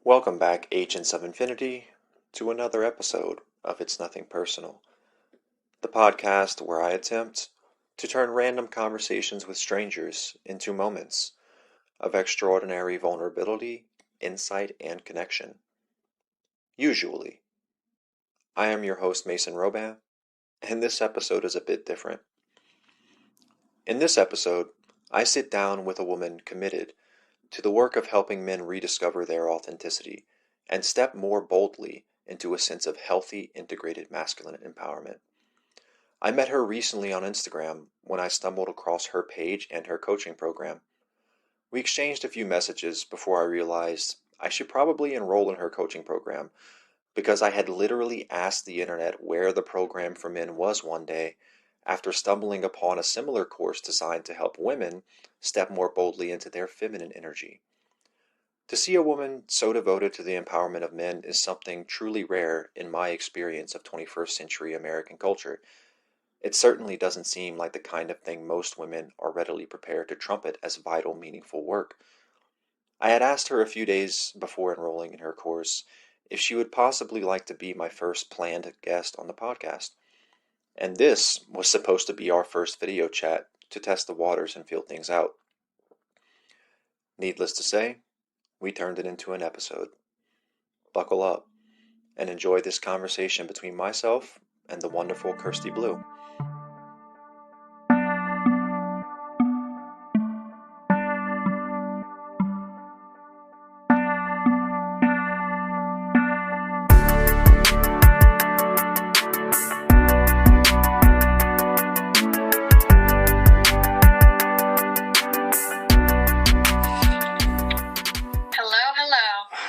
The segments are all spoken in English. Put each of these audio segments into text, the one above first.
Welcome back, Agents of Infinity, to another episode of It's Nothing Personal, the podcast where I attempt to turn random conversations with strangers into moments of extraordinary vulnerability, insight, and connection. Usually. I am your host, Mason Robin, and this episode is a bit different. In this episode, I sit down with a woman committed to the work of helping men rediscover their authenticity and step more boldly into a sense of healthy, integrated masculine empowerment. I met her recently on Instagram when I stumbled across her page and her coaching program. We exchanged a few messages before I realized I should probably enroll in her coaching program because I had literally asked the internet where the program for men was one day after stumbling upon a similar course designed to help women step more boldly into their feminine energy. To see a woman so devoted to the empowerment of men is something truly rare in my experience of 21st century American culture. It certainly doesn't seem like the kind of thing most women are readily prepared to trumpet as vital, meaningful work. I had asked her a few days before enrolling in her course if she would possibly like to be my first planned guest on the podcast. And this was supposed to be our first video chat to test the waters and feel things out. Needless to say, we turned it into an episode. Buckle up and enjoy this conversation between myself and the wonderful Kerstie Blue.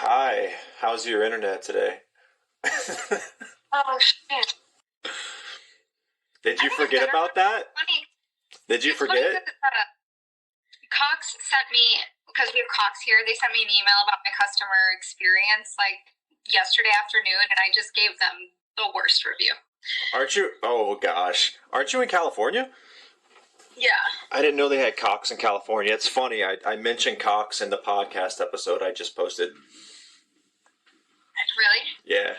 Hi, how's your internet today? Oh, shit. Did you forget about that? Funny. Did you forget? Cox sent me, because we have Cox here, they sent me an email about my customer experience yesterday afternoon, and I just gave them the worst review. Aren't you? Oh gosh, aren't you in California? Yeah. I didn't know they had Cox in California. It's funny. I mentioned Cox in the podcast episode I just posted. Really? Yeah.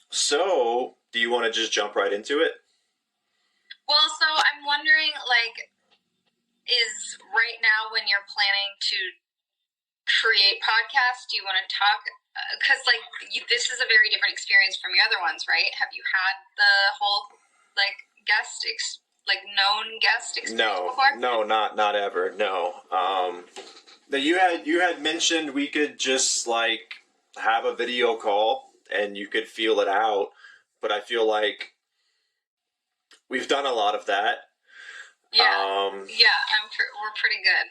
So, do you want to just jump right into it? Well, so I'm wondering, is right now when you're planning to create podcasts, do you want to talk? Because, this is a very different experience from your other ones, right? Have you had the whole, known guest experience before? No, not ever. No. That you had mentioned we could just have a video call and you could feel it out, but I feel like we've done a lot of that. Yeah. We're pretty good.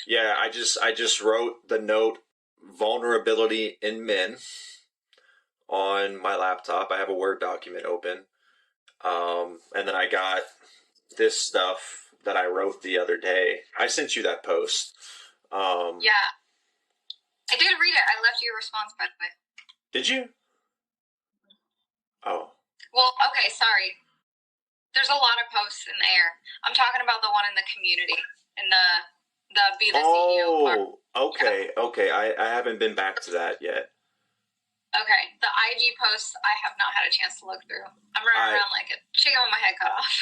Yeah, I just wrote the note vulnerability in men on my laptop. I have a Word document open. And then I got this stuff that I wrote the other day. I sent you that post. Yeah. I did read it. I left you a response, by the way. Did you? Oh. Well, okay, sorry. There's a lot of posts in the air. I'm talking about the one in the community, in the Be the CEO part. Oh, okay, Yeah. Okay. I haven't been back to that yet. Okay, the IG posts I have not had a chance to look through. I'm running around like a chicken with my head cut off.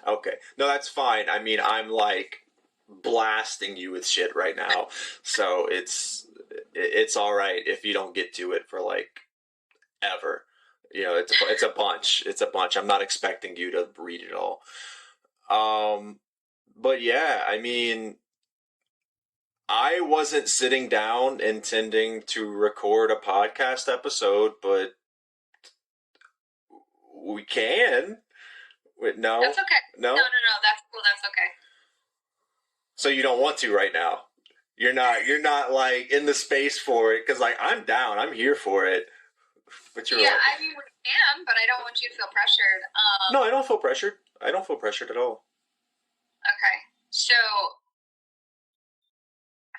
Okay. No, that's fine. I mean, I'm blasting you with shit right now, so it's all right if you don't get to it for ever. It's a bunch. It's a bunch. I'm not expecting you to read it all. But yeah, I mean, I wasn't sitting down intending to record a podcast episode, but we can. Wait, no. That's okay. No. No. That's cool. That's okay. So you don't want to right now. You're not in the space for it because I'm down. I'm here for it. But you're I mean, we can, but I don't want you to feel pressured. No, I don't feel pressured. I don't feel pressured at all. Okay, so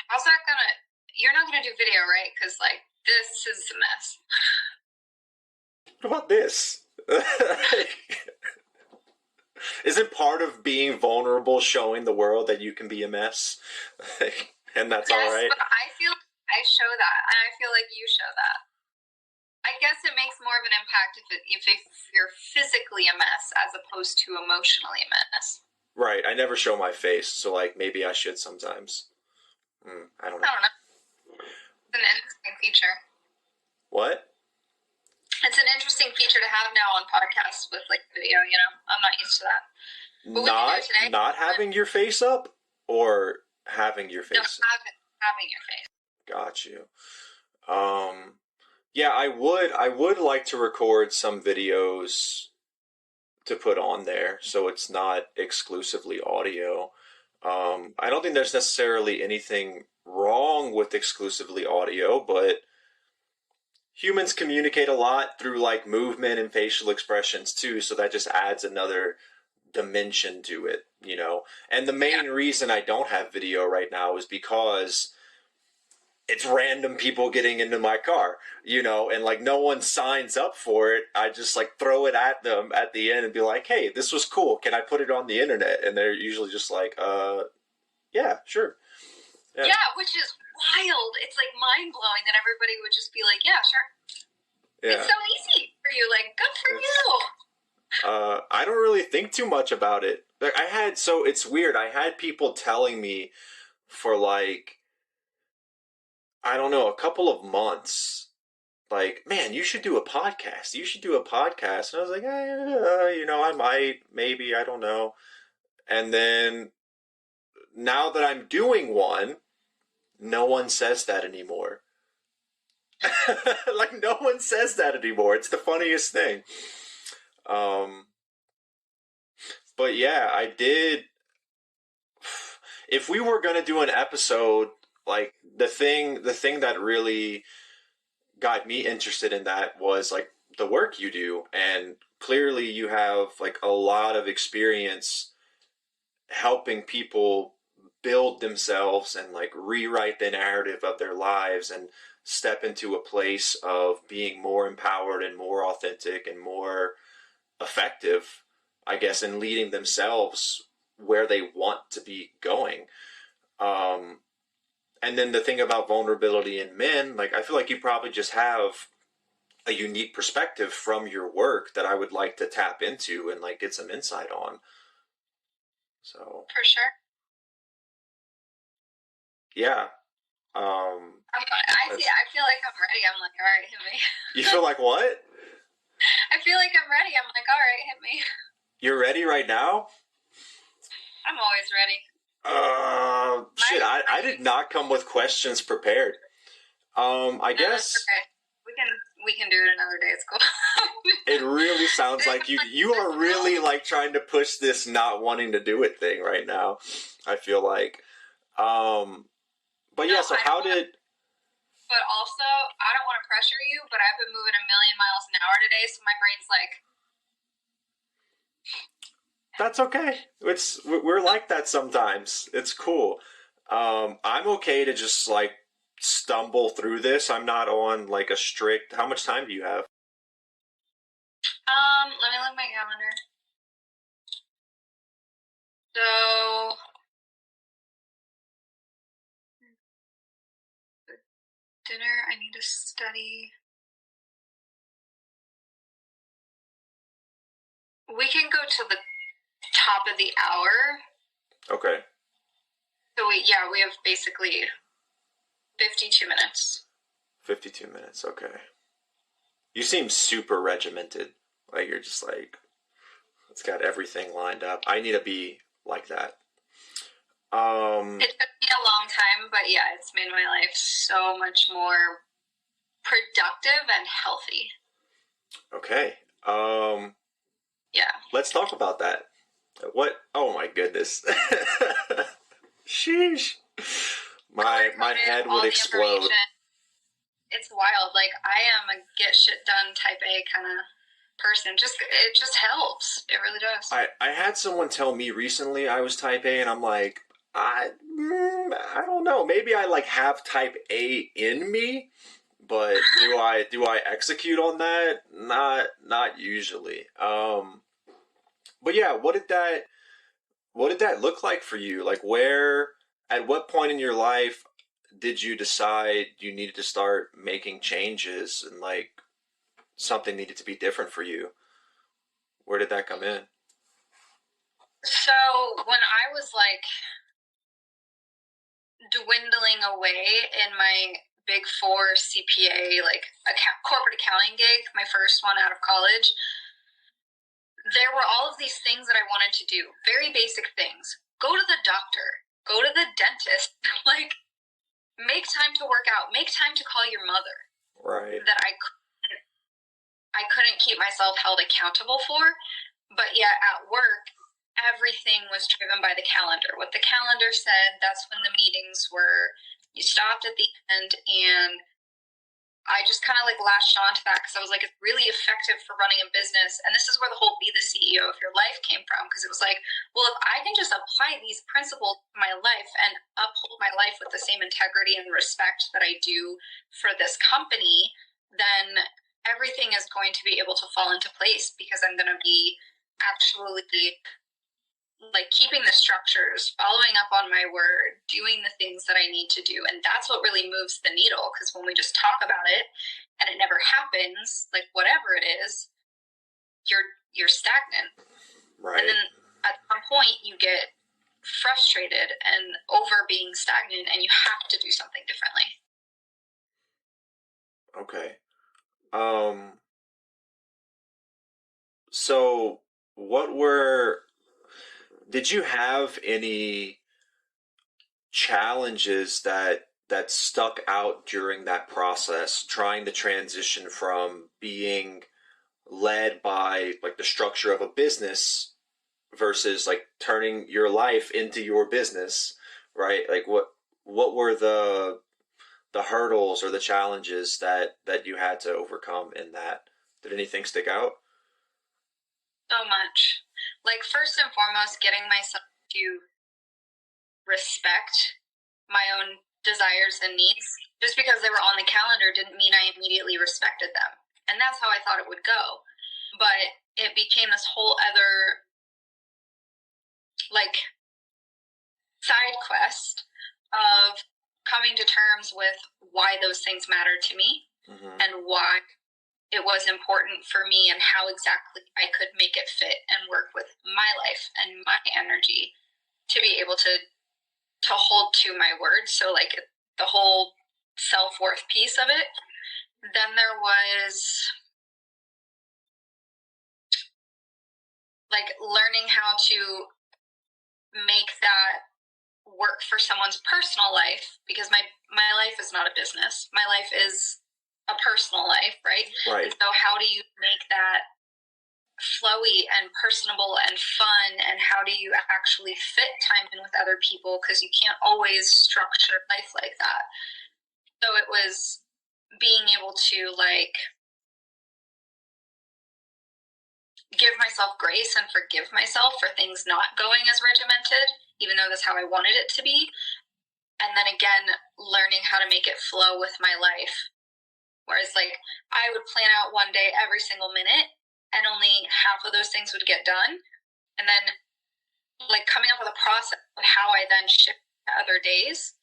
how's that gonna? You're not gonna do video, right? Because this is a mess. What about this? Isn't part of being vulnerable showing the world that you can be a mess? And that's all right? Yes, but I feel I show that, and I feel like you show that. I guess it makes more of an impact if you're physically a mess as opposed to emotionally a mess. Right. I never show my face, so like maybe I should sometimes. I don't know. It's an interesting feature. What? It's an interesting feature to have now on podcasts with like video. You know, I'm not used to that. But we can do it today. Not having your face up, or having your face? No, having your face. Got you. Yeah, I would like to record some videos to put on there so it's not exclusively audio. I don't think there's necessarily anything wrong with exclusively audio, but humans communicate a lot through like movement and facial expressions too, so that just adds another dimension to it, you know? And the main reason I don't have video right now is because it's random people getting into my car, you know, and like no one signs up for it. I just like throw it at them at the end and be like, hey, this was cool. Can I put it on the internet? And they're usually just like, yeah, sure. Yeah, which is wild. It's like mind blowing that everybody would just be like, yeah, sure. Yeah. It's so easy for you. Like, good for you. I don't really think too much about it. Like so it's weird. I had people telling me for like, I don't know, a couple of months, like, man, you should do a podcast. You should do a podcast. And I was like, you know, I might, maybe, I don't know. And then now that I'm doing one, no one says that anymore. Like, no one says that anymore. It's the funniest thing. But yeah, I did. If we were going to do an episode, like the thing that really got me interested in that was like the work you do, and clearly you have like a lot of experience helping people build themselves and like rewrite the narrative of their lives and step into a place of being more empowered and more authentic and more effective, I guess, in leading themselves where they want to be going. And then the thing about vulnerability in men, like I feel like you probably just have a unique perspective from your work that I would like to tap into and like get some insight on. So for sure. Yeah. I feel like I'm ready. I'm like, all right, hit me. You feel like what? I feel like I'm ready. I'm like, all right, hit me. You're ready right now? I'm always ready. Shit, I did not come with questions prepared. I guess okay. We can do it another day. It's cool. It really sounds like you are really like trying to push this not wanting to do it thing right now. I feel like. But yeah, so how did... But also, I don't want to pressure you, but I've been moving 1,000,000 miles an hour today, so my brain's like... That's okay. We're like that sometimes. It's cool. I'm okay to just like stumble through this. I'm not on like a strict... How much time do you have? Let me look at my calendar. So... Dinner, I need to study. We can go to the top of the hour. Okay. So we have basically 52 minutes. 52 minutes, okay. You seem super regimented. Like you're just like, it's got everything lined up. I need to be like that. It took me a long time, but yeah, it's made my life so much more productive and healthy. Okay. Yeah. Let's talk about that. What? Oh my goodness. Sheesh. My head would explode. It's wild. Like, I am a get shit done type A kind of person. It just helps. It really does. I had someone tell me recently I was type A, and I'm like, I don't know. Maybe I like have type A in me, but do I execute on that? Not usually. but yeah, what did that look like for you? Like at what point in your life did you decide you needed to start making changes and like something needed to be different for you? Where did that come in? So when I was like dwindling away in my Big Four CPA, like corporate accounting gig, my first one out of college, there were all of these things that I wanted to do. Very basic things. Go to the doctor. Go to the dentist. Like, make time to work out. Make time to call your mother. Right. That I couldn't keep myself held accountable for. But yet at work, everything was driven by the calendar. What the calendar said, that's when the meetings were. You stopped at the end, and I just kind of like latched onto that because I was like, it's really effective for running a business. And this is where the whole be the CEO of your life came from, because it was like, well, if I can just apply these principles to my life and uphold my life with the same integrity and respect that I do for this company, then everything is going to be able to fall into place, because I'm going to be actually like keeping the structures, following up on my word, doing the things that I need to do. And that's what really moves the needle, because when we just talk about it and it never happens, like whatever it is, you're stagnant. Right. And then at some point you get frustrated and over being stagnant, and you have to do something differently. Okay. So did you have any challenges that stuck out during that process, trying to transition from being led by like the structure of a business versus like turning your life into your business, right? Like what were the hurdles or the challenges that you had to overcome in that? Did anything stick out? So much. Like, first and foremost, getting myself to respect my own desires and needs. Just because they were on the calendar didn't mean I immediately respected them. And that's how I thought it would go. But it became this whole other, like, side quest of coming to terms with why those things mattered to me, and why it was important for me, and how exactly I could make it fit and work with my life and my energy to be able to hold to my word. So like the whole self-worth piece of it. Then there was like learning how to make that work for someone's personal life, because my life is not a business. My life is a personal life, right? Right. And so how do you make that flowy and personable and fun, and how do you actually fit time in with other people, because you can't always structure life like that. So it was being able to like give myself grace and forgive myself for things not going as regimented, even though that's how I wanted it to be. And then again, learning how to make it flow with my life. Whereas like I would plan out one day every single minute, and only half of those things would get done. And then like coming up with a process of how I then shift to other days,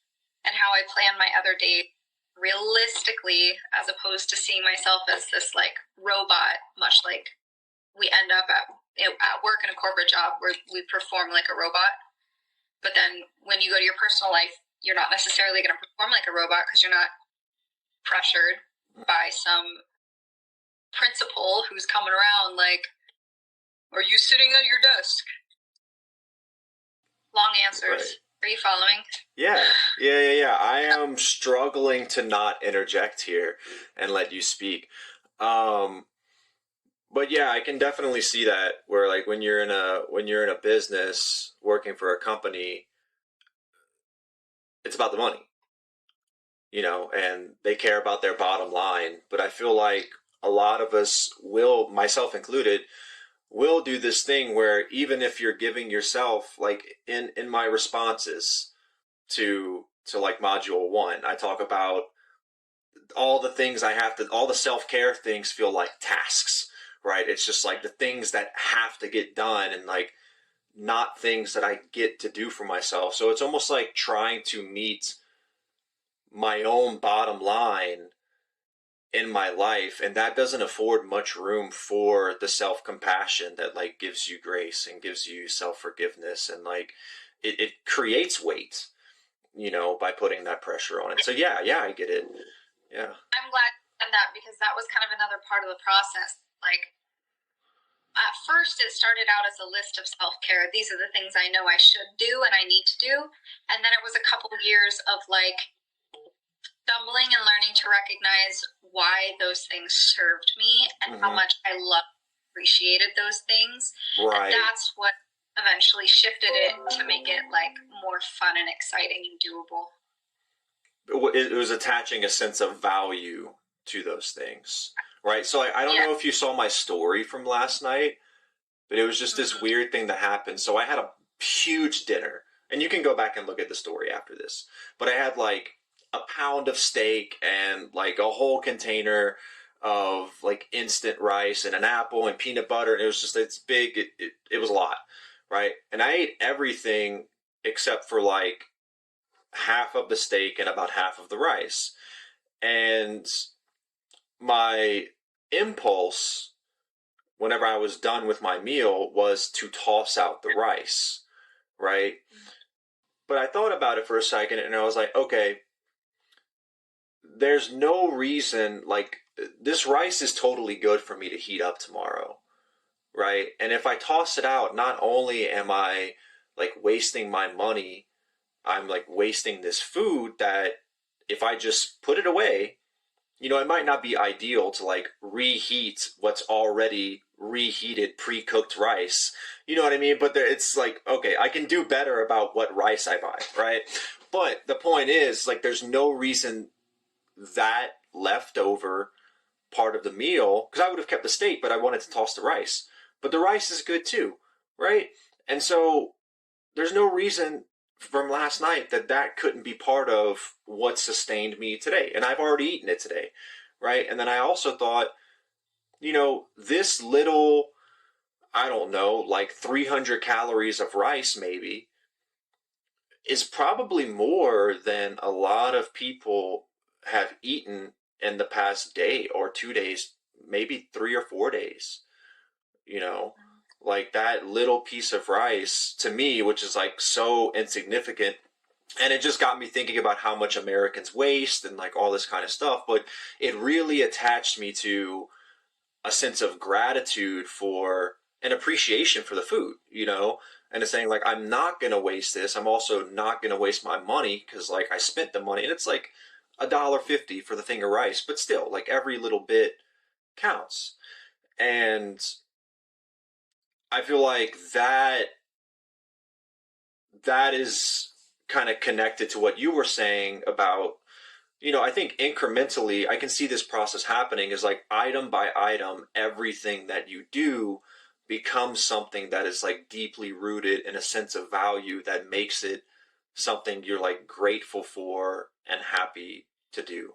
and how I plan my other day realistically, as opposed to seeing myself as this like robot, much like we end up at work in a corporate job where we perform like a robot. But then when you go to your personal life, you're not necessarily going to perform like a robot, because you're not pressured by some principal who's coming around like, are you sitting at your desk? Long answers. Right. Are you following? Yeah. I am struggling to not interject here and let you speak. But yeah, I can definitely see that, where like when you're in a business working for a company, it's about the money, and they care about their bottom line. But I feel like a lot of us will, myself included, will do this thing where even if you're giving yourself, like in my responses to like module 1, I talk about all the things all the self-care things feel like tasks, right? It's just like the things that have to get done and like not things that I get to do for myself. So it's almost like trying to meet my own bottom line in my life, and that doesn't afford much room for the self-compassion that like gives you grace and gives you self-forgiveness, and like it creates weight, by putting that pressure on it. So yeah, I get it. Yeah. I'm glad you said that, because that was kind of another part of the process. Like, at first it started out as a list of self-care. These are the things I know I should do and I need to do. And then it was a couple years of like stumbling and learning to recognize why those things served me and how much I loved, appreciated those things. Right. And that's what eventually shifted it to make it like more fun and exciting and doable. It was attaching a sense of value to those things, right? So I don't know if you saw my story from last night, but it was just this weird thing that happened. So I had a huge dinner, and you can go back and look at the story after this, but I had like a pound of steak and like a whole container of like instant rice and an apple and peanut butter, and it was just, it's big. It was a lot, right? And I ate everything except for like half of the steak and about half of the rice. And my impulse, whenever I was done with my meal, was to toss out the rice, right? But I thought about it for a second, and I was like, okay, there's no reason, like, this rice is totally good for me to heat up tomorrow, right? And if I toss it out, not only am I like wasting my money, I'm like wasting this food that if I just put it away, it might not be ideal to like reheat what's already reheated, pre-cooked rice. You know what I mean? But it's like, okay, I can do better about what rice I buy, right? But the point is, like, there's no reason that leftover part of the meal, because I would have kept the steak, but I wanted to toss the rice. But the rice is good too, right? And so there's no reason from last night that couldn't be part of what sustained me today. And I've already eaten it today, right? And then I also thought, this little, I don't know, like 300 calories of rice maybe is probably more than a lot of people have eaten in the past day or 2 days, maybe 3 or 4 days, like that little piece of rice to me, which is like so insignificant. And it just got me thinking about how much Americans waste and like all this kind of stuff. But it really attached me to a sense of gratitude for an appreciation for the food, and it's saying like, I'm not going to waste this. I'm also not going to waste my money because like I spent the money, and it's like $1.50 for the thing of rice, but still like every little bit counts. And I feel like that is kind of connected to what you were saying about, I think incrementally, I can see this process happening is like item by item, everything that you do becomes something that is like deeply rooted in a sense of value that makes it something you're like grateful for and happy to do.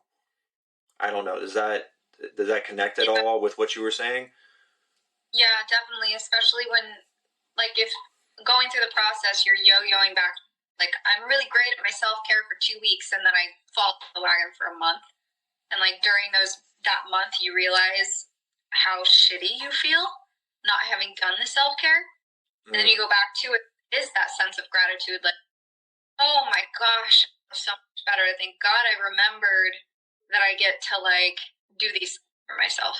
I don't know. Does that connect at all with what you were saying? Yeah, definitely. Especially when, like, if going through the process, you're yo-yoing back. Like, I'm really great at my self-care for 2 weeks, and then I fall off the wagon for a month. And, like, during that month, you realize how shitty you feel not having done the self-care. And then you go back to it. It is that sense of gratitude. Like, oh, my gosh, I feel so much better. Thank God I remembered that I get to, like, do these for myself.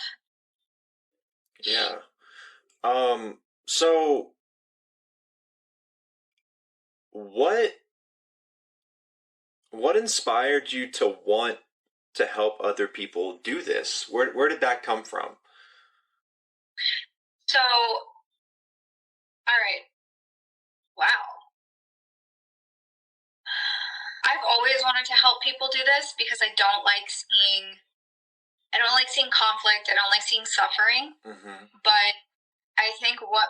Yeah. So what inspired you to want to help other people do this? Where did that come from? So, all right. Wow. I've always wanted to help people do this because I don't like seeing conflict. I don't like seeing suffering. But I think it was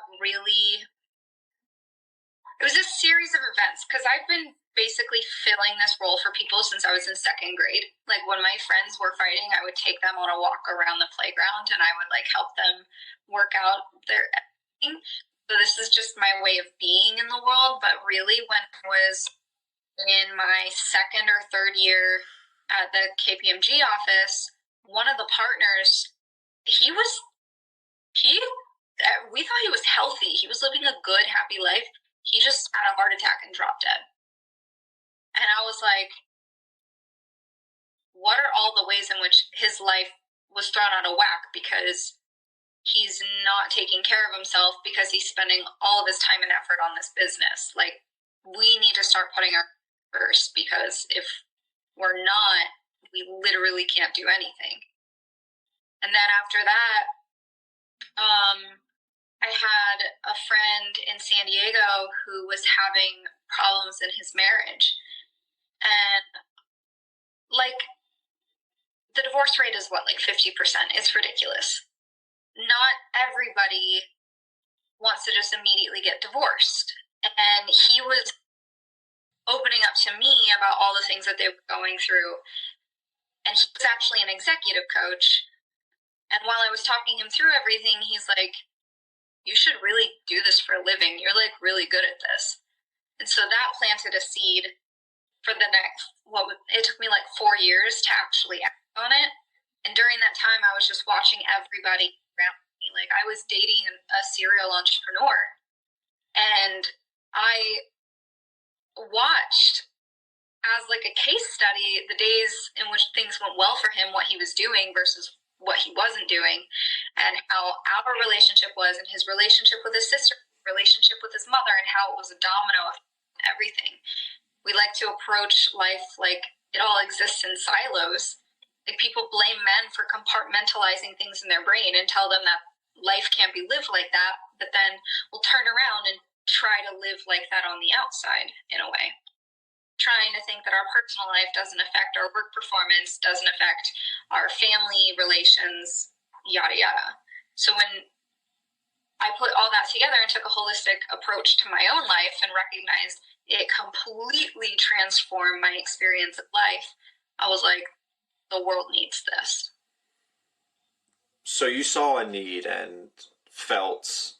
a series of events, because I've been basically filling this role for people since I was in second grade. Like when my friends were fighting, I would take them on a walk around the playground and I would like help them work out their everything. So this is just my way of being in the world. But really, when I was in my second or third year at the KPMG office, one of the partners, we thought he was healthy. He was living a good, happy life. He just had a heart attack and dropped dead. And I was like, what are all the ways in which his life was thrown out of whack because he's not taking care of himself because he's spending all of his time and effort on this business? Like, we need to start putting our first, because if we're not, we literally can't do anything. And then after that, I had a friend in San Diego who was having problems in his marriage. And like, the divorce rate is what, like 50%? It's ridiculous. Not everybody wants to just immediately get divorced. And he was opening up to me about all the things that they were going through. And he was actually an executive coach. And while I was talking him through everything, he's like, you should really do this for a living. You're like really good at this. And so that planted a seed for the next, it took me like 4 years to actually act on it. And during that time, I was just watching everybody around me. Like, I was dating a serial entrepreneur. And I watched as like a case study the days in which things went well for him, what he was doing versus what he wasn't doing, and how our relationship was, and his relationship with his sister, relationship with his mother, and how it was a domino of everything. We like to approach life like it all exists in silos. Like, people blame men for compartmentalizing things in their brain and tell them that life can't be lived like that, but then we'll turn around and try to live like that on the outside in a way. Trying to think that our personal life doesn't affect our work performance, doesn't affect our family relations, yada, yada. So when I put all that together and took a holistic approach to my own life and recognized it completely transformed my experience of life, I was like, the world needs this. So you saw a need and felt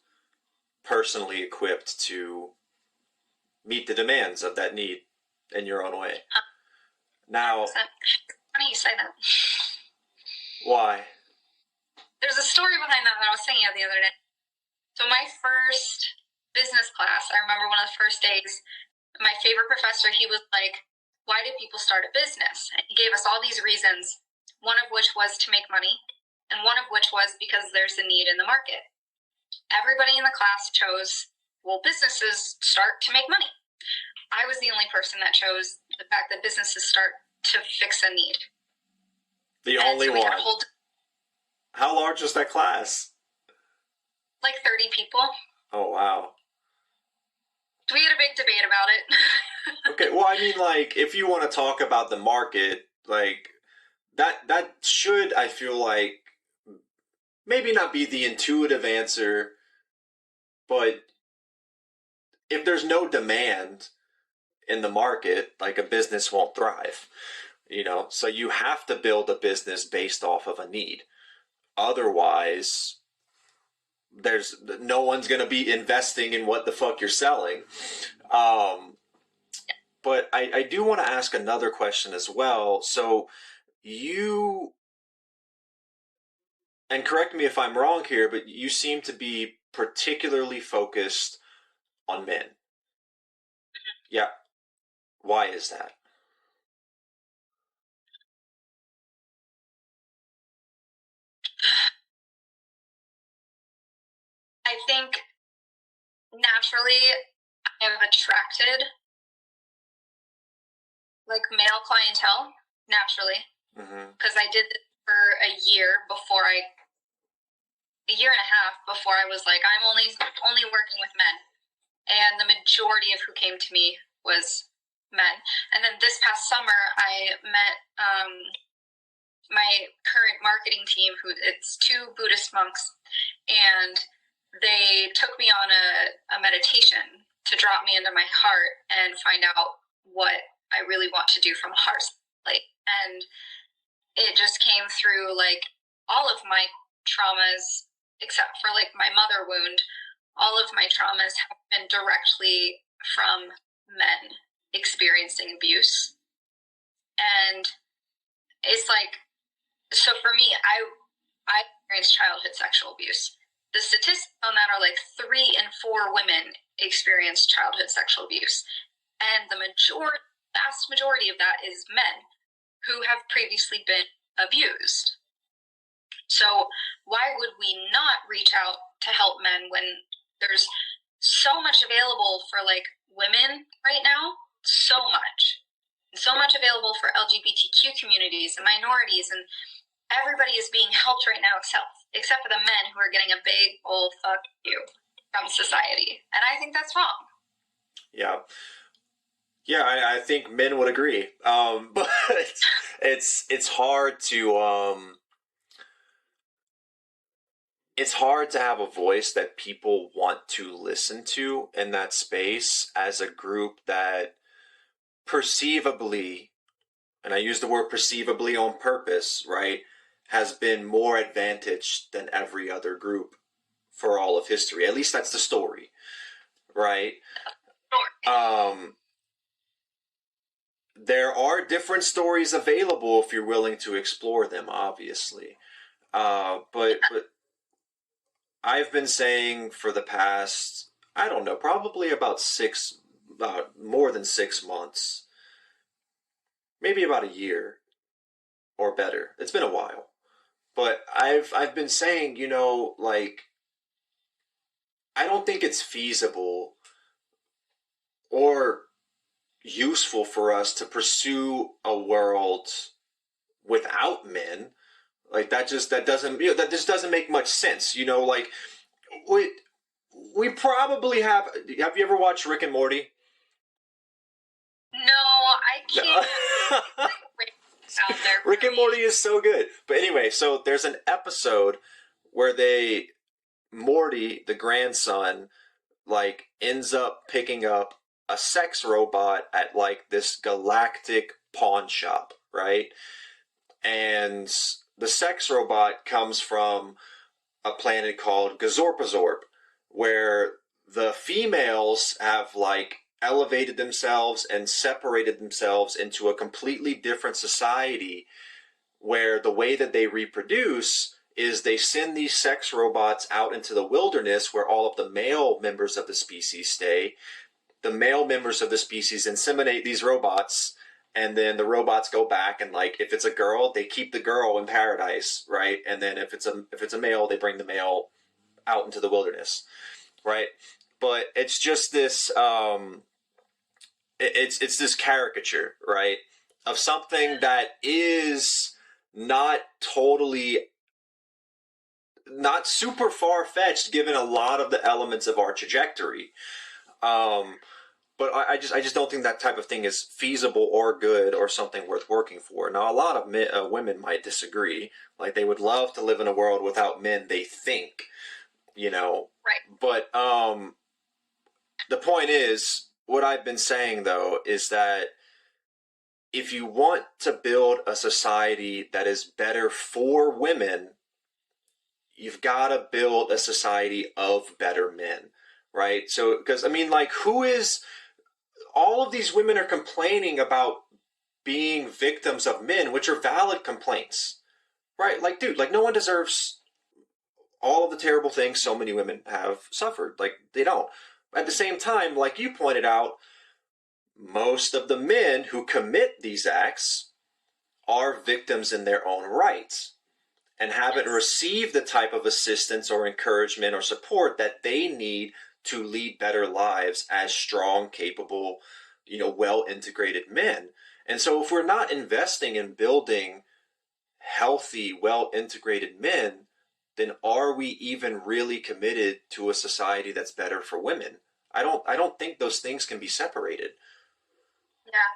personally equipped to meet the demands of that need in your own way. Now, funny you say that. Why? There's a story behind that I was thinking of the other day. So my first business class, I remember one of the first days, my favorite professor, he was like, why do people start a business? And he gave us all these reasons, one of which was to make money, and one of which was because there's a need in the market. Everybody in the class chose, well, businesses start to make money. I was the only person that chose the fact that businesses start to fix a need. The only one. How large was that class? Like 30 people. Oh, wow. We had a big debate about it. Okay, well, I mean, like, if you want to talk about the market, like, that should, I feel like, maybe not be the intuitive answer, but if there's no demand in the market, like, a business won't thrive, you know? So you have to build a business based off of a need. Otherwise, there's no one's going to be investing in what the fuck you're selling. But I do want to ask another question as well. So you, and correct me if I'm wrong here, but you seem to be particularly focused on men. Yeah. Why is that? I think naturally I have attracted like male clientele naturally, because I did this for a year and a half before I was like, I'm only working with men, and the majority of who came to me was men. And then this past summer, I met my current marketing team, it's 2 Buddhist monks, and they took me on a meditation to drop me into my heart and find out what I really want to do from a heart place. And it just came through like all of my traumas, except for like my mother wound. All of my traumas have been directly from men experiencing abuse. And it's like, so for me, I experienced childhood sexual abuse. The statistics on that are like 3 in 4 women experience childhood sexual abuse. And the vast majority of that is men who have previously been abused. So why would we not reach out to help men when there's so much available for like women right now? So much available for LGBTQ communities and minorities, and everybody is being helped right now except for the men who are getting a big old fuck you from society. And I think that's wrong. Yeah. Yeah, I think men would agree. But it's hard to it's hard to have a voice that people want to listen to in that space as a group that perceivably, and I use the word perceivably on purpose, right, has been more advantaged than every other group for all of history. At least that's the story, right? There are different stories available if you're willing to explore them, obviously. But I've been saying for the past, I don't know, probably about more than 6 months, maybe about a year or better. It's been a while. But I've been saying, like, I don't think it's feasible or useful for us to pursue a world without men. Like that just doesn't make much sense. Like we probably have you ever watched Rick and Morty? No, I can't. Out there Rick and Morty is so good. But anyway, so there's an episode where Morty, the grandson, like ends up picking up a sex robot at like this galactic pawn shop, right? And the sex robot comes from a planet called Gazorpazorp, where the females have like elevated themselves and separated themselves into a completely different society, where the way that they reproduce is they send these sex robots out into the wilderness where all of the male members of the species stay. The male members of the species inseminate these robots, and then the robots go back and, like, if it's a girl, they keep the girl in paradise, right? And then if it's a male, they bring the male out into the wilderness, right? But it's just this it's this caricature, right, of something that is not super far-fetched given a lot of the elements of our trajectory. But I just don't think that type of thing is feasible or good or something worth working for. Now, a lot of women might disagree. Like, they would love to live in a world without men, they think, Right. But the point is, what I've been saying, though, is that if you want to build a society that is better for women, you've got to build a society of better men, right? So, because, I mean, like, all of these women are complaining about being victims of men, which are valid complaints, right? Like, dude, like, no one deserves all of the terrible things so many women have suffered. Like, they don't. At the same time, like you pointed out, most of the men who commit these acts are victims in their own right and haven't received the type of assistance or encouragement or support that they need to lead better lives as strong, capable, well-integrated men. And so if we're not investing in building healthy, well-integrated men, then are we even really committed to a society that's better for women? I don't think those things can be separated. Yeah,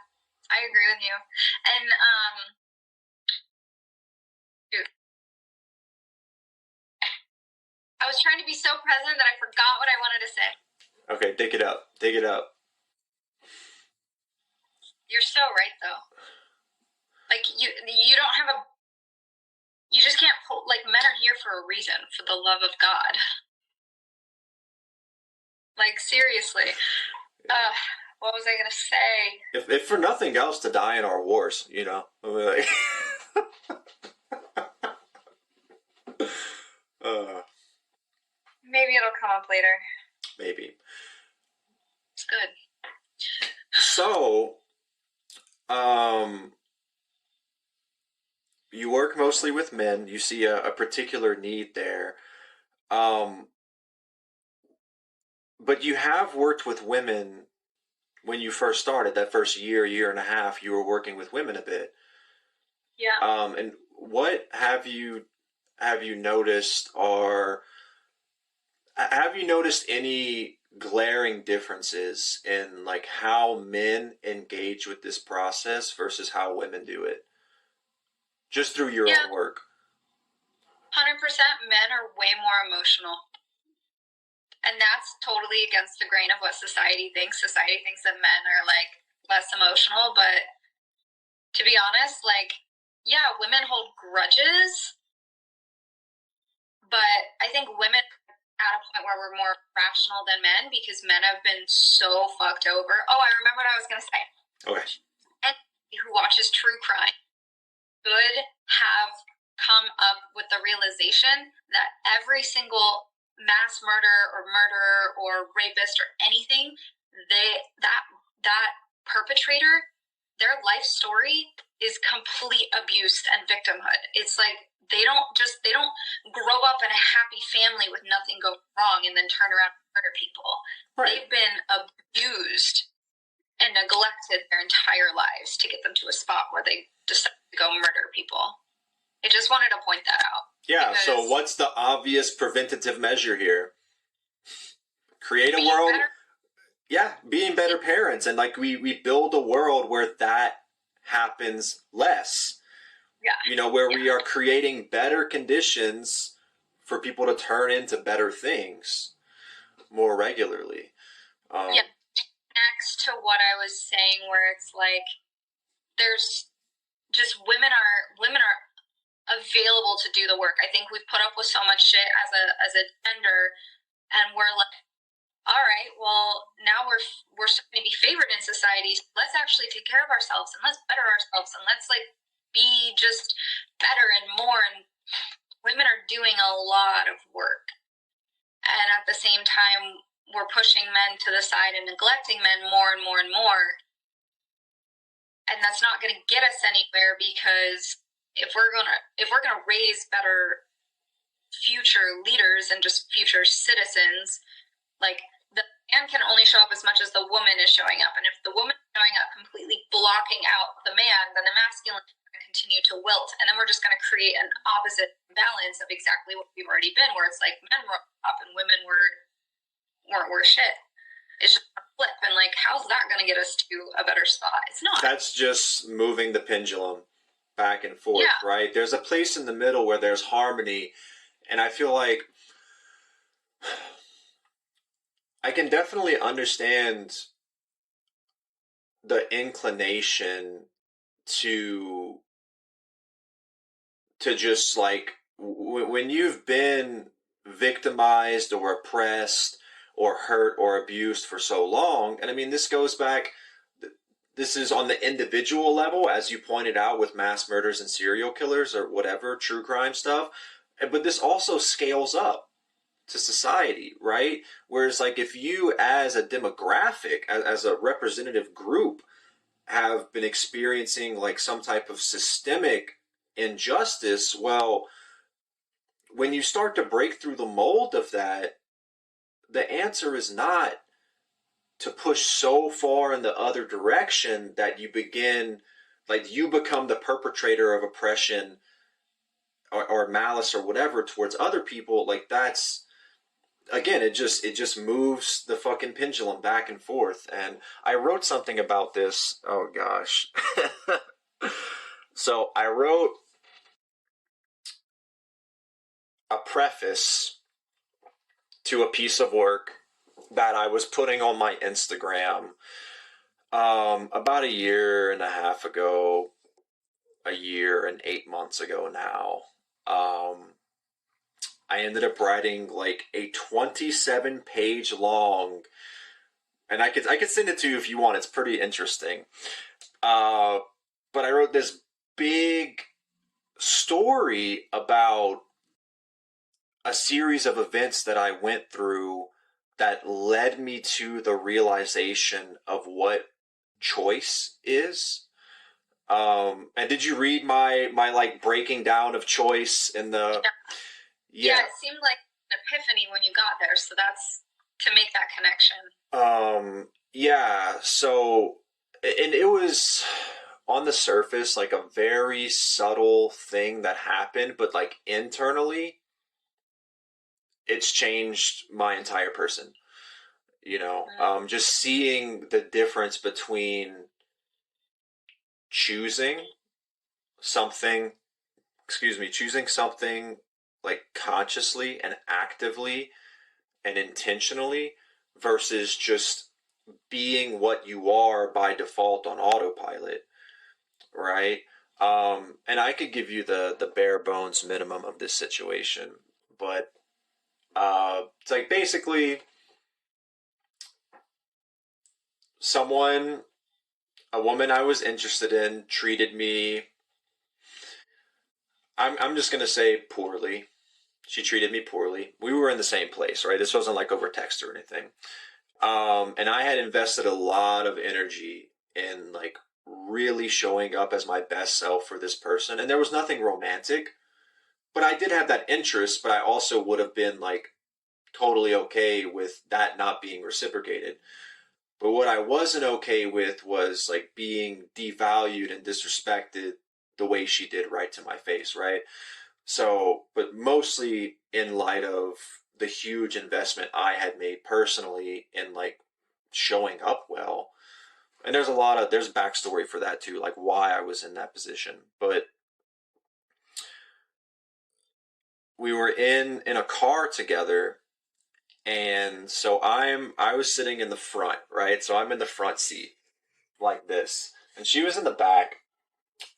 I agree with you. And I was trying to be so present that I forgot what I wanted to say. Okay, dig it up. You're so right, though. Like, you don't have you just can't pull, like, men are here for a reason, for the love of God. Like, seriously. Yeah. What was I gonna say? If for nothing else, to die in our wars, you know? Like, maybe it'll come up later. Maybe. It's good. So, you work mostly with men. You see a particular need there. But you have worked with women when you first started. That first year and a half, you were working with women a bit. Yeah. And what have you noticed, or have you noticed any glaring differences in like how men engage with this process versus how women do it? Just through your own work. 100% men are way more emotional. And that's totally against the grain of what society thinks. Society thinks that men are, like, less emotional, but to be honest, like, yeah, women hold grudges, but I think women are at a point where we're more rational than men because men have been so fucked over. Oh, I remember what I was going to say. Okay. Anybody who watches true crime should have come up with the realization that every single mass murderer or rapist or anything, that perpetrator, their life story is complete abuse and victimhood. It's like they don't grow up in a happy family with nothing go wrong and then turn around and murder people. Right. They've been abused and neglected their entire lives to get them to a spot where they decide to go murder people. I just wanted to point that out. Yeah, so what's the obvious preventative measure here? Create a world... Better. Yeah, being better parents. And like we build a world where that happens less. Yeah. You know, where we are creating better conditions for people to turn into better things more regularly. Next to what I was saying, where it's like there's just women are available to do the work. I think we've put up with so much shit as a gender, and we're like, all right, well, now we're starting to be favored in society. So let's actually take care of ourselves and let's better ourselves and let's like be just better and more. And women are doing a lot of work, and at the same time, we're pushing men to the side and neglecting men more and more and more. And that's not going to get us anywhere, because if we're gonna raise better future leaders and just future citizens, like, the man can only show up as much as the woman is showing up. And if the woman is showing up completely blocking out the man, then the masculine is going to continue to wilt. And then we're just going to create an opposite balance of exactly what we've already been, where it's like men were up and women weren't shit. It's just a flip. And like, how's that going to get us to a better spot? It's not. That's just moving the pendulum back and forth, right? There's a place in the middle where there's harmony. And I feel like I can definitely understand the inclination to just like, when you've been victimized or oppressed or hurt or abused for so long, and I mean, this goes back, this is on the individual level, as you pointed out, with mass murders and serial killers or whatever, true crime stuff, but this also scales up to society, right? Whereas like, if you as a demographic, as a representative group, have been experiencing like some type of systemic injustice, well, when you start to break through the mold of that, the answer is not to push so far in the other direction that you become the perpetrator of oppression or malice or whatever towards other people. Like, that's, again, it just moves the fucking pendulum back and forth. And I wrote something about this. Oh gosh. So I wrote a preface to a piece of work that I was putting on my Instagram. About a year and a half ago, a year and 8 months ago now, I ended up writing like a 27-page long, and I could send it to you if you want. It's pretty interesting. Uh, but I wrote this big story about a series of events that I went through that led me to the realization of what choice is. And did you read my like breaking down of choice in the? Yeah, Yeah. it seemed like an epiphany when you got there, so that's to make that connection. Yeah. So, and it was on the surface like a very subtle thing that happened, but like internally, it's changed my entire person. Just seeing the difference between choosing something, choosing something like consciously and actively and intentionally versus just being what you are by default on autopilot, right? And I could give you the bare bones minimum of this situation, but it's like basically someone, a woman I was interested in, treated me. I'm just gonna say poorly. She treated me poorly. We were in the same place, right? This wasn't like over text or anything. And I had invested a lot of energy in like really showing up as my best self for this person. And there was nothing romantic, but I did have that interest, but I also would have been like totally okay with that not being reciprocated. But what I wasn't okay with was like being devalued and disrespected the way she did right to my face, right? So, but mostly in light of the huge investment I had made personally in like showing up well. And there's backstory for that too, like why I was in that position. But we were in a car together, and so I was sitting in the front, right? So I'm in the front seat like this, and she was in the back,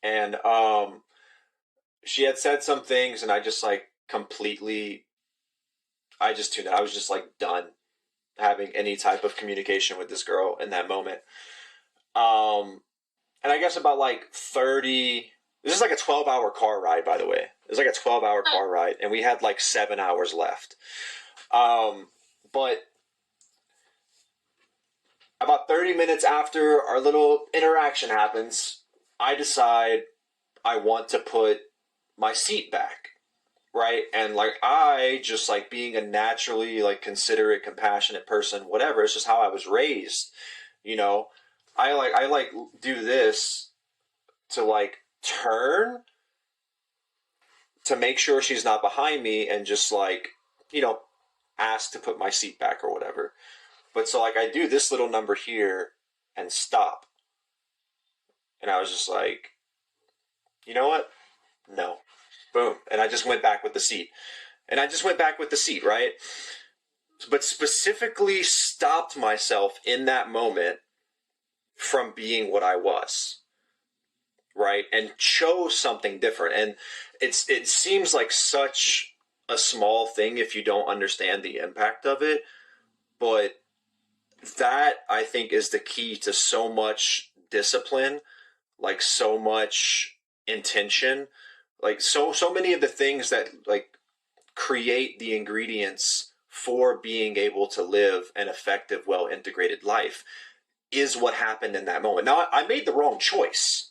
and she had said some things, and I just like completely, I just tuned out. I was just like done having any type of communication with this girl in that moment. Um, and I guess about like 30, this is like a 12-hour car ride, by the way. It was like a 12-hour car ride, and we had like 7 hours left. But about 30 minutes after our little interaction happens, I decide I want to put my seat back, right? And like I just like being a naturally like considerate, compassionate person, whatever. It's just how I was raised, you know. I do this to like turn to make sure she's not behind me and just like, you know, ask to put my seat back or whatever. But so like I do this little number here and stop. And I was just like, you know what? No. Boom. And I just went back with the seat. And I just went back with the seat, right? But specifically stopped myself in that moment from being what I was, right? And chose something different. And it seems like such a small thing if you don't understand the impact of it, but that I think is the key to so much discipline, like so much intention, like so many of the things that like create the ingredients for being able to live an effective, well integrated life is what happened in that moment. Now I made the wrong choice,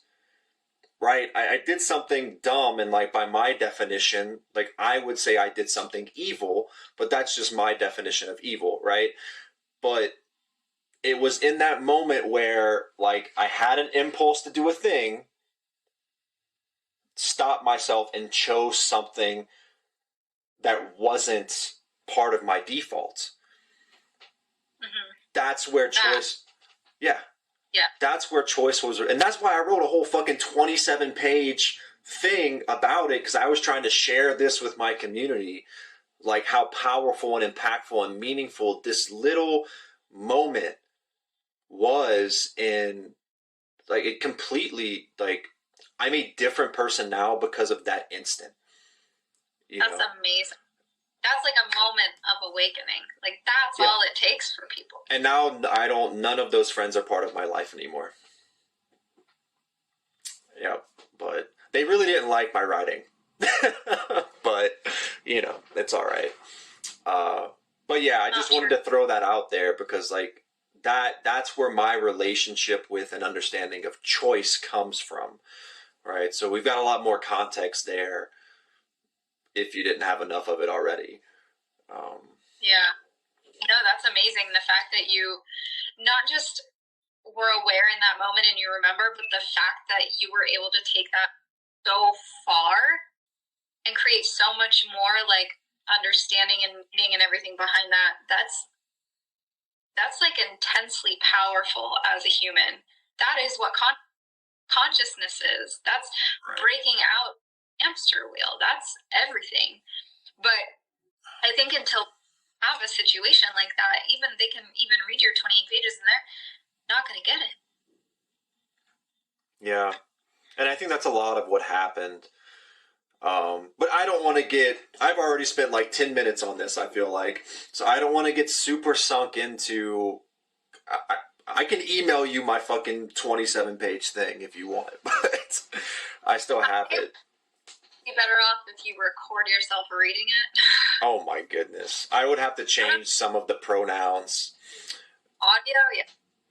right? I did something dumb, and like by my definition, like I would say I did something evil, but that's just my definition of evil, right? But it was in that moment where like I had an impulse to do a thing, stopped myself and chose something that wasn't part of my default. Mm-hmm. That's where choice, yeah. Yeah. That's where choice was. And that's why I wrote a whole fucking 27-page thing about it, because I was trying to share this with my community, like how powerful and impactful and meaningful this little moment was in, like, it completely, like, I'm a different person now because of that instant. That's amazing. That's like a moment of awakening. Like, that's all it takes for people. And now none of those friends are part of my life anymore. Yeah, but they really didn't like my writing. But, it's all right. But yeah, I just wanted to throw that out there because, like, that's where my relationship with an understanding of choice comes from, right? So we've got a lot more context there if you didn't have enough of it already. Yeah. No, that's amazing. The fact that you not just were aware in that moment and you remember, but the fact that you were able to take that so far and create so much more, like, understanding and meaning and everything behind that, that's like intensely powerful as a human. That is what consciousness is. That's breaking out hamster wheel. That's everything. But I think until you have a situation like that, even they can even read your 28 pages and they're not going to get it. Yeah. And I think that's a lot of what happened. But I don't want to I've already spent like 10 minutes on this, I feel like. So I don't want to get super sunk into, I can email you my fucking 27-page thing if you want, but I still have it. Be better off if you record yourself reading it. Oh my goodness. I would have to change some of the pronouns. Audio, yeah.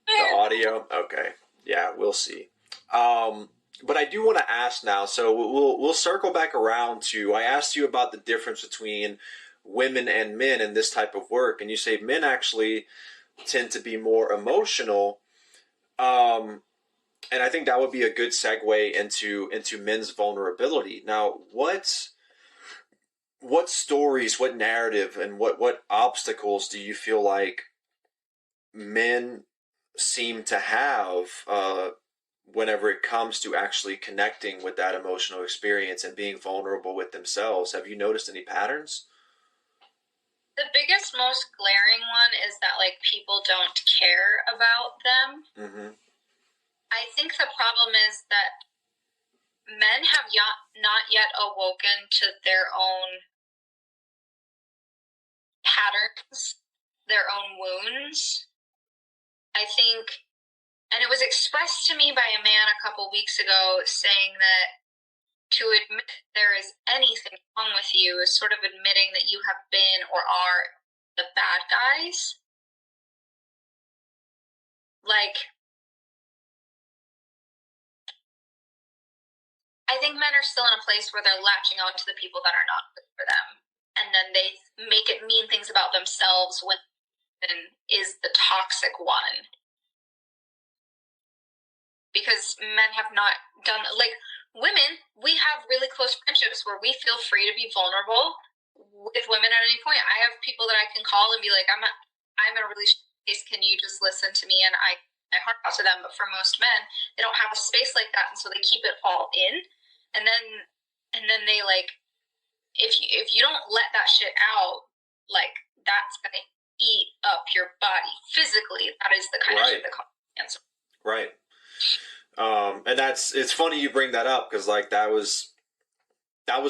The audio? Okay. Yeah, we'll see. But I do want to ask now, so we'll circle back around to, I asked you about the difference between women and men in this type of work, and you say men actually tend to be more emotional. And I think that would be a good segue into men's vulnerability. Now, what stories, what narrative, and what obstacles do you feel like men seem to have whenever it comes to actually connecting with that emotional experience and being vulnerable with themselves? Have you noticed any patterns? The biggest, most glaring one is that, like, people don't care about them. Mm-hmm. I think the problem is that men have not yet awoken to their own patterns, their own wounds. I think, and it was expressed to me by a man a couple weeks ago, saying that to admit there is anything wrong with you is sort of admitting that you have been or are the bad guys. Like, I think men are still in a place where they're latching on to the people that are not good for them. And then they make it mean things about themselves when is the toxic one. Because men have not done, like, women, we have really close friendships where we feel free to be vulnerable with women at any point. I have people that I can call and be like, I'm in a really space, can you just listen to me? And I heart out to them. But for most men, they don't have a space like that, and so they keep it all in. And then they, like, if you don't let that shit out, like, that's gonna eat up your body physically. That is the kind of shit that causes cancer. Right. And it's funny you bring that up, because, like, that was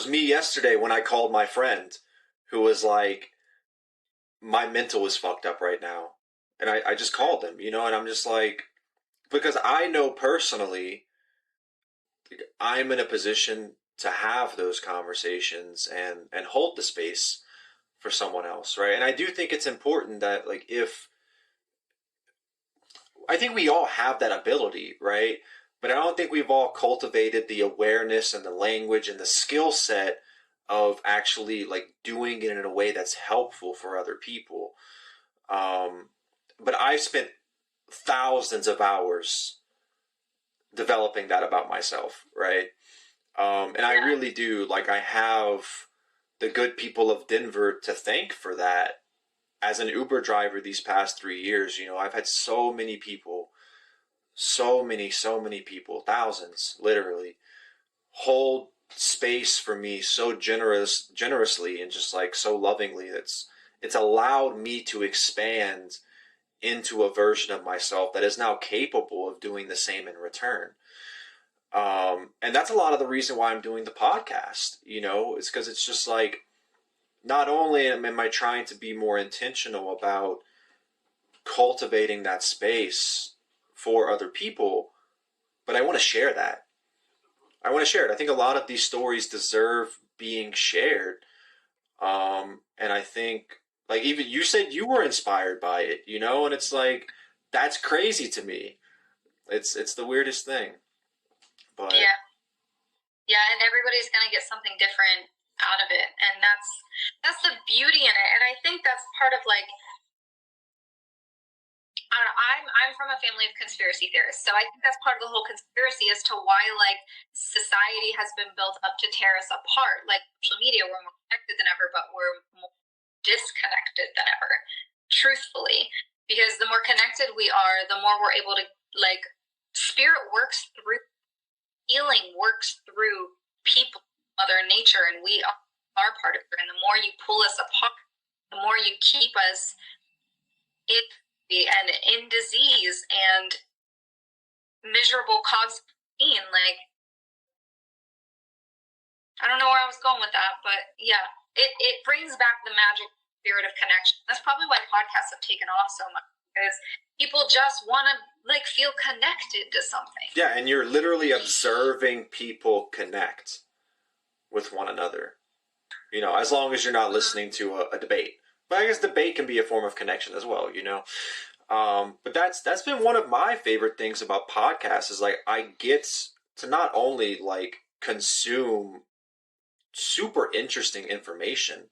me yesterday when I called my friend who was like, my mental is fucked up right now. And I just called him, and I'm just like, because I know personally I'm in a position to have those conversations and hold the space for someone else, right? And I do think it's important that, like, I think we all have that ability, right? But I don't think we've all cultivated the awareness and the language and the skill set of actually, like, doing it in a way that's helpful for other people. But I spent thousands of hours developing that about myself, right? And I really do, like, I have the good people of Denver to thank for that. As an Uber driver these past 3 years, I've had so many people, so many people, thousands, literally, hold space for me so generously and just, like, so lovingly. It's allowed me to expand into a version of myself that is now capable of doing the same in return. And that's a lot of the reason why I'm doing the podcast, it's because it's just like, not only am I trying to be more intentional about cultivating that space for other people, but I want to share that. I think a lot of these stories deserve being shared. And I think, like, even you said you were inspired by it, and it's like, that's crazy to me. It's the weirdest thing. But yeah, and everybody's gonna get something different out of it, and that's the beauty in it. And I think that's part of, like, I don't know, I'm from a family of conspiracy theorists, so I think that's part of the whole conspiracy as to why, like, society has been built up to tear us apart. Like social media, we're more connected than ever, but we're more disconnected than ever, truthfully. Because the more connected we are, the more we're able to, like, spirit works through, healing works through people, Mother Nature, and we are part of her. And the more you pull us apart, the more you keep us in disease and miserable cause pain. Like, I don't know where I was going with that, but yeah, it brings back the magic spirit of connection. That's probably why podcasts have taken off so much, because people just want to, like, feel connected to something. Yeah, and you're literally observing people connect with one another. As long as you're not listening to a debate. But I guess debate can be a form of connection as well, But that's been one of my favorite things about podcasts, is like, I get to not only, like, consume super interesting information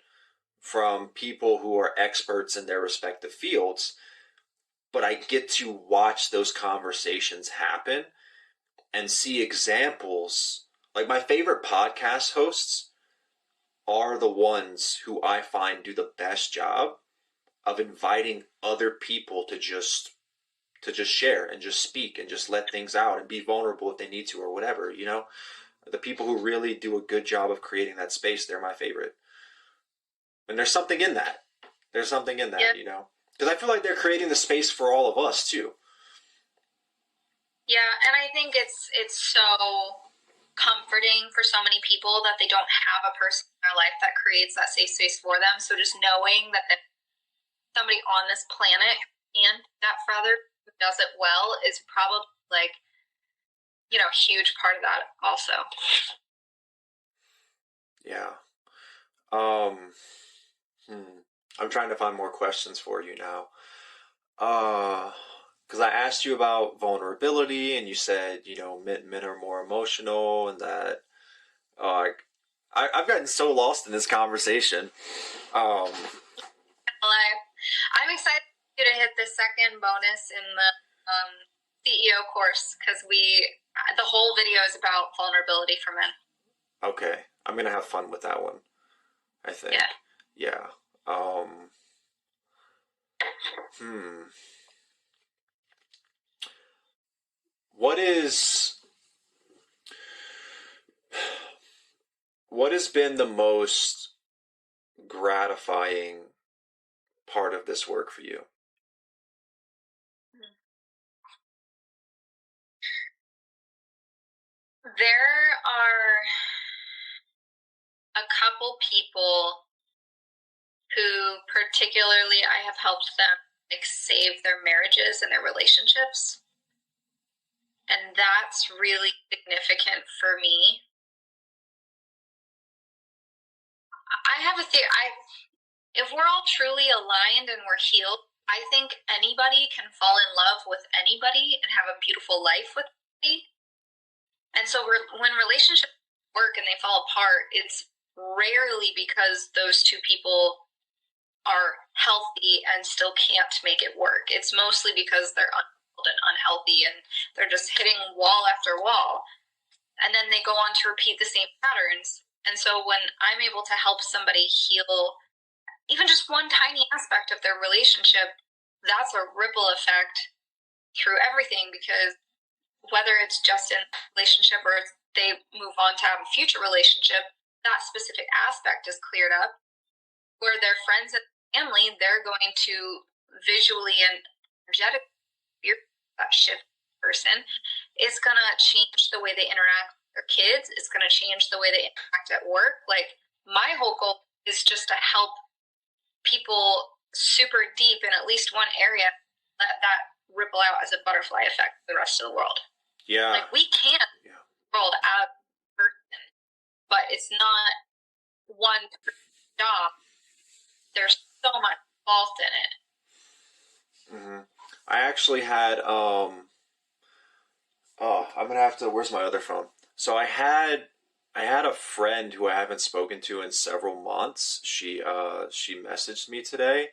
from people who are experts in their respective fields, but I get to watch those conversations happen and see examples. Like, my favorite podcast hosts are the ones who I find do the best job of inviting other people to just share and just speak and just let things out and be vulnerable if they need to, or whatever. The people who really do a good job of creating that space, they're my favorite. And there's something in that. Yep. Because I feel like they're creating the space for all of us too. Yeah, and I think it's so comforting for so many people that they don't have a person in their life that creates that safe space for them. So just knowing that somebody on this planet and that for others who does it well is probably, like, a huge part of that also. Yeah. I'm trying to find more questions for you now. Because I asked you about vulnerability, and you said, men are more emotional, and that I've gotten so lost in this conversation. Well, I'm excited to hit the second bonus in the CEO course, because the whole video is about vulnerability for men. Okay, I'm gonna have fun with that one, I think. Yeah. What has been the most gratifying part of this work for you? There are a couple people who, particularly, I have helped them, like, save their marriages and their relationships. And that's really significant for me. I have a theory. If we're all truly aligned and we're healed, I think anybody can fall in love with anybody and have a beautiful life with anybody. And so when relationships work and they fall apart, it's rarely because those two people are healthy and still can't make it work. It's mostly because they're unhealed and unhealthy, and they're just hitting wall after wall. And then they go on to repeat the same patterns. And so when I'm able to help somebody heal even just one tiny aspect of their relationship, that's a ripple effect through everything, because whether it's just in a relationship or if they move on to have a future relationship, that specific aspect is cleared up. Where their friends and family, they're going to visually and energetic, you're that shift person, it's going to change the way they interact with their kids. It's going to change the way they interact at work. Like, my whole goal is just to help people super deep in at least one area, let that ripple out as a butterfly effect for the rest of the world. Yeah. Like, we can't world as a person, but it's not one job. There's so much involved in it. Mm-hmm. I actually had I'm gonna have to. Where's my other phone? So I had a friend who I haven't spoken to in several months. She messaged me today,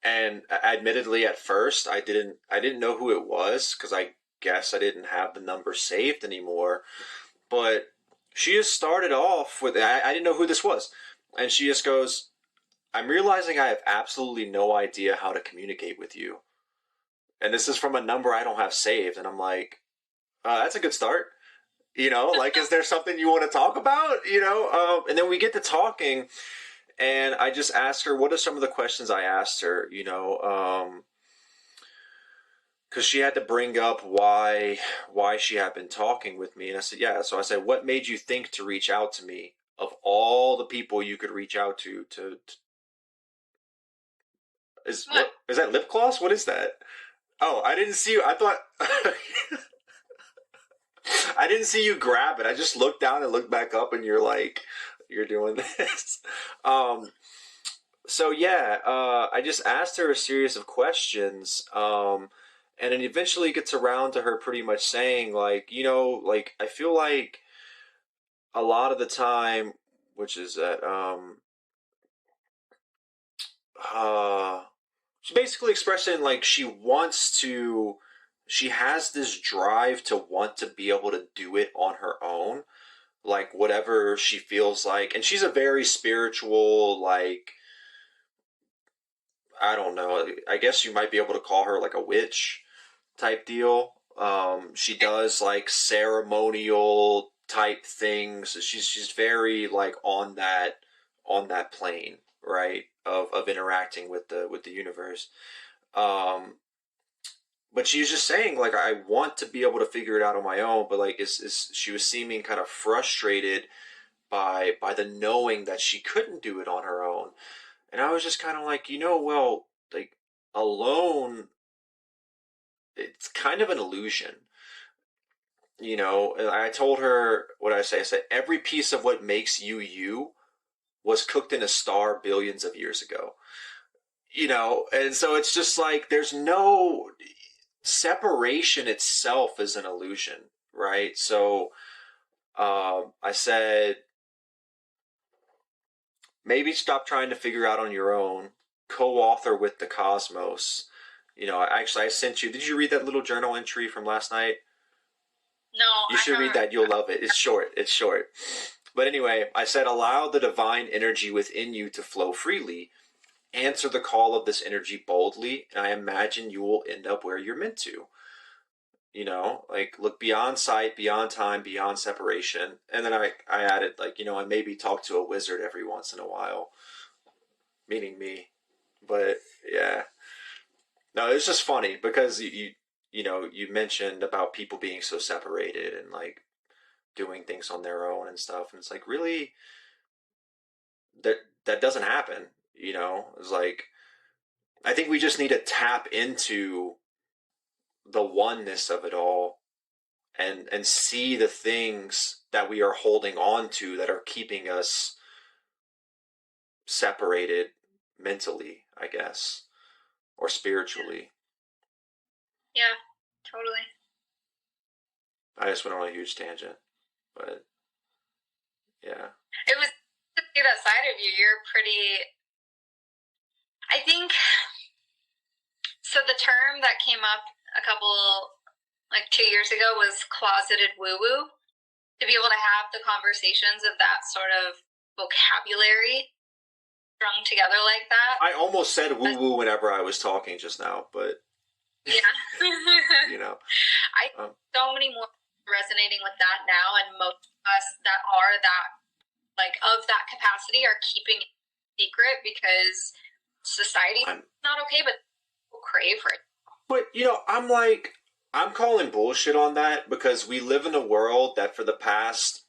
and admittedly, at first, I didn't know who it was because I guess I didn't have the number saved anymore. But she just started off with I didn't know who this was, and she just goes, "I'm realizing I have absolutely no idea how to communicate with you." And this is from a number I don't have saved, and I'm like, that's a good start. Like, is there something you want to talk about? And then we get to talking, and I just asked her, what are some of the questions I asked her? Because she had to bring up why she had been talking with me, and I said, yeah. So I said, what made you think to reach out to me of all the people you could reach out to? Is that lip gloss? What is that? Oh, I didn't see you. I thought. I didn't see you grab it. I just looked down and looked back up, and you're like, you're doing this. So yeah, I just asked her a series of questions, and it eventually gets around to her pretty much saying, like, like, I feel like a lot of the time, which is that, she's basically expressing like she has this drive to want to be able to do it on her own, like whatever she feels like. And she's a very spiritual, like, I don't know, I guess you might be able to call her like a witch type deal. She does like ceremonial type things. She's very like on that plane, right? Of interacting with the universe. But she was just saying, like, I want to be able to figure it out on my own, but like, is she was seeming kind of frustrated by the knowing that she couldn't do it on her own. And I was just kind of like, well, like, alone, it's kind of an illusion. And I told her, what did I say? I said, every piece of what makes you was cooked in a star billions of years ago. And so it's just like, there's no separation itself is an illusion, right? So I said, maybe stop trying to figure out on your own. Co-author with the cosmos. I sent you. Did you read that little journal entry from last night? No, you should read that. You'll love it. It's short. But anyway, I said, allow the divine energy within you to flow freely. Answer the call of this energy boldly, and I imagine you will end up where you're meant to. Like, look beyond sight, beyond time, beyond separation. And then I added, like, and maybe talk to a wizard every once in a while, meaning me. But yeah, no, it's just funny because you mentioned about people being so separated and like doing things on their own and stuff, and it's like, really, that doesn't happen. It's like, I think we just need to tap into the oneness of it all and see the things that we are holding on to that are keeping us separated mentally, I guess, or spiritually. Yeah, totally. I just went on a huge tangent, but yeah. It was to see that side of you. You're pretty, I think, so the term that came up a couple, like 2 years ago, was closeted woo-woo. To be able to have the conversations of that sort of vocabulary strung together like that. I almost said woo-woo whenever I was talking just now, but yeah. I so many more resonating with that now, and most of us that are that, like, of that capacity are keeping it secret because society is not okay, but people crave for it. But, I'm calling bullshit on that because we live in a world that for the past,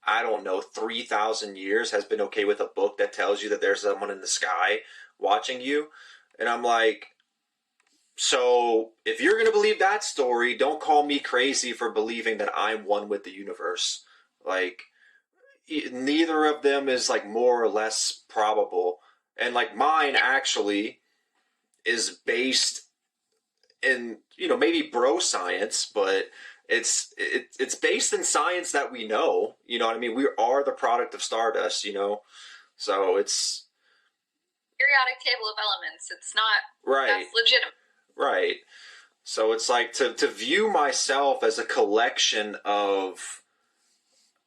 I don't know, 3,000 years has been okay with a book that tells you that there's someone in the sky watching you. And I'm like, so if you're going to believe that story, don't call me crazy for believing that I'm one with the universe. Like, neither of them is like more or less probable. And like mine actually is based in, maybe bro science, but it's based in science that we know. You know what I mean? We are the product of stardust. So it's Periodic table of elements. It's not right. That's legitimate. Right. So it's like to view myself as a collection of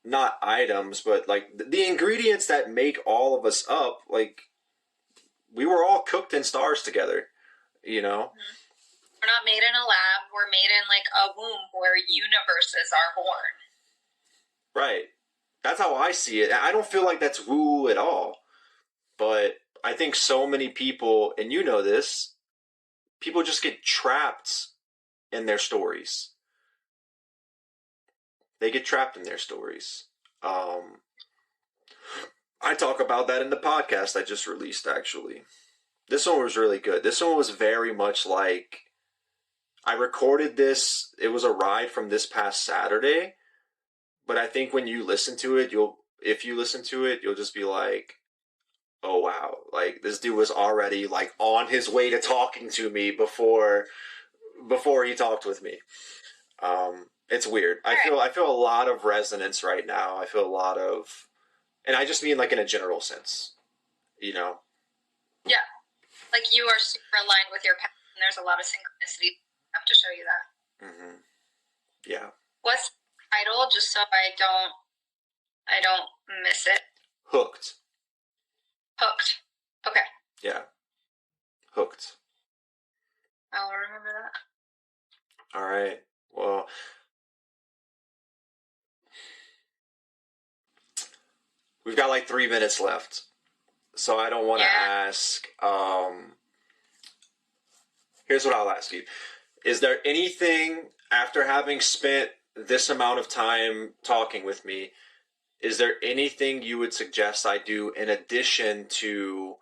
not items, but like the ingredients that make all of us up. Like we were all cooked in stars together. Mm-hmm. We're not made in a lab. We're made in like a womb where universes are born. Right. That's how I see it. I don't feel like that's woo at all. But I think so many people, and you know this, people just get trapped in their stories. They get trapped in their stories. I talk about that in the podcast I just released, actually. This one was really good. This one was very much like I recorded this. It was a ride from this past Saturday, but I think when you listen to it, if you listen to it, you'll just be like, oh wow, like this dude was already like on his way to talking to me before he talked with me. It's weird. I feel a lot of resonance right now. I feel a lot of, and I just mean like in a general sense, Yeah, like you are super aligned with your path, and there's a lot of synchronicity. I have to show you that. Mm-hmm. Yeah. What's the title? Just so I don't miss it. Hooked. Okay. Yeah. Hooked. I'll remember that. All right. Well, we've got like 3 minutes left, so I don't want to ask. Here's what I'll ask you: is there anything after having spent this amount of time talking with me? Is there anything you would suggest I do in addition to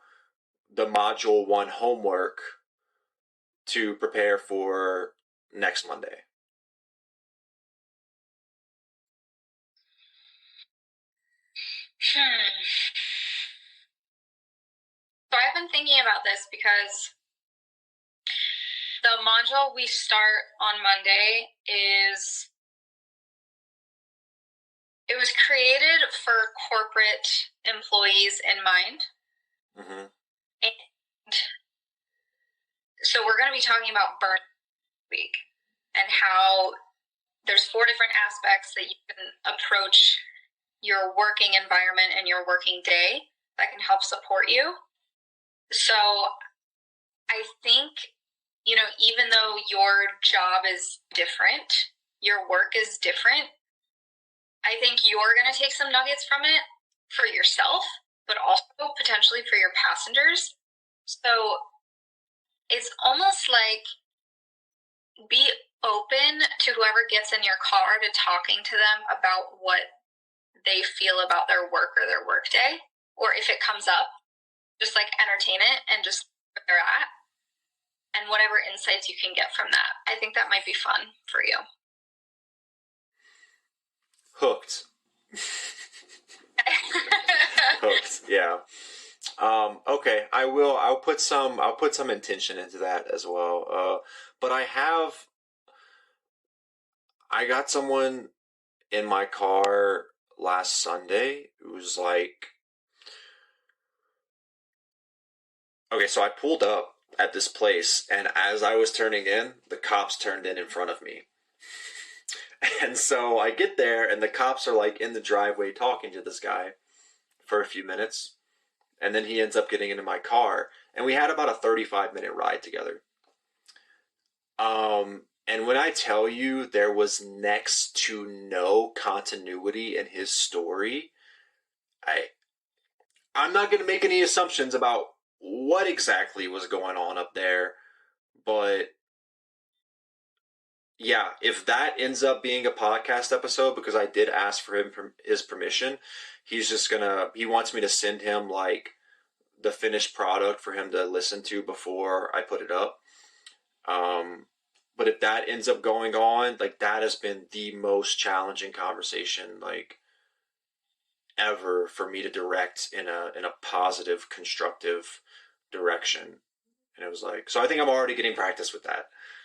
the Module 1 homework to prepare for next Monday? So I've been thinking about this because the module we start on Monday it was created for corporate employees in mind. Mm-hmm. And so we're going to be talking about burn week and how there's 4 different aspects that you can approach your working environment and your working day that can help support you. So I think, even though your job is different, your work is different, I think you're going to take some nuggets from it for yourself, but also potentially for your passengers. So it's almost like be open to whoever gets in your car to talking to them about what they feel about their work or their work day. Or if it comes up, just like entertain it and just where they're at and whatever insights you can get from that. I think that might be fun for you. Hooked. Hooked. Yeah. Okay. I'll put some intention into that as well. But I got someone in my car last Sunday who was like, okay, so I pulled up at this place, and as I was turning in, the cops turned in front of me. And so I get there, and the cops are like in the driveway talking to this guy for a few minutes. And then he ends up getting into my car, and we had about a 35-minute ride together. And when I tell you there was next to no continuity in his story, I'm not going to make any assumptions about what exactly was going on up there, but yeah, if that ends up being a podcast episode, because I did ask for his permission, he wants me to send him like the finished product for him to listen to before I put it up. Um, but if that ends up going on, like that has been the most challenging conversation like ever for me to direct in a positive, constructive direction. And it was like, so I think I'm already getting practice with that,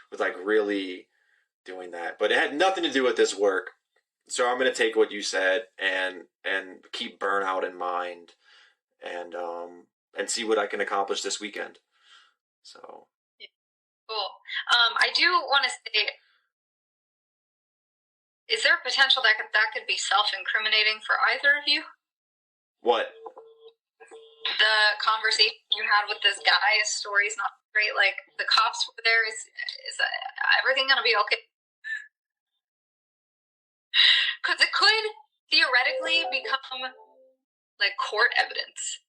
with like really doing that. But it had nothing to do with this work. So I'm gonna take what you said and keep burnout in mind and see what I can accomplish this weekend. So Cool. I do want to say, is there a potential that could be self-incriminating for either of you? what? The conversation you had with this guy, his story's not great. Like the cops were there. Is everything gonna be okay? Because it could theoretically become like court evidence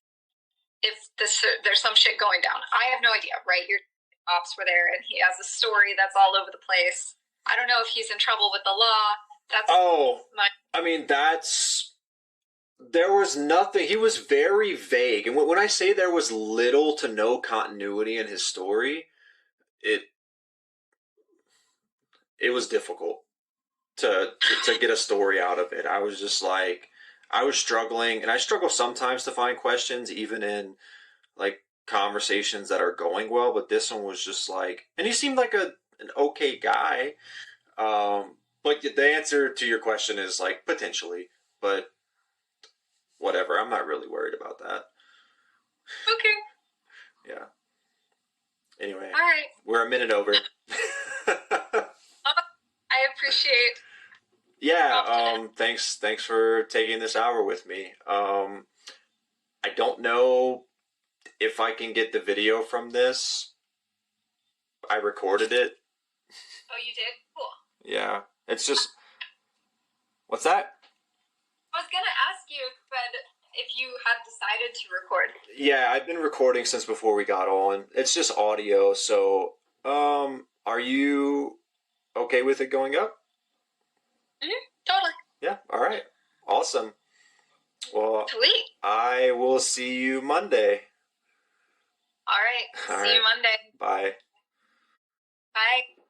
if there's some shit going down. I have no idea, right? Your cops were there, and he has a story that's all over the place. I don't know if he's in trouble with the law. That's I mean, there was nothing. He was very vague, and when I say there was little to no continuity in his story, it it was difficult to get a story out of it. I was just like, I was struggling, and I struggle sometimes to find questions, even in like conversations that are going well. But this one was just like, and he seemed like an okay guy. But the answer to your question is like potentially, but whatever. I'm not really worried about that. okay. Yeah. Anyway, all right. We're a minute over. I appreciate. Yeah. Thanks for taking this hour with me. I don't know if I can get the video from this. I recorded it. Oh, you did? Cool. Yeah. It's just. What's that? I was gonna ask you if you had decided to record. Yeah, I've been recording since before we got on. It's just audio, so are you okay with it going up? Totally. Yeah, all right. Awesome. Well, sweet. I will see you Monday. All right. See you Monday. Bye. Bye.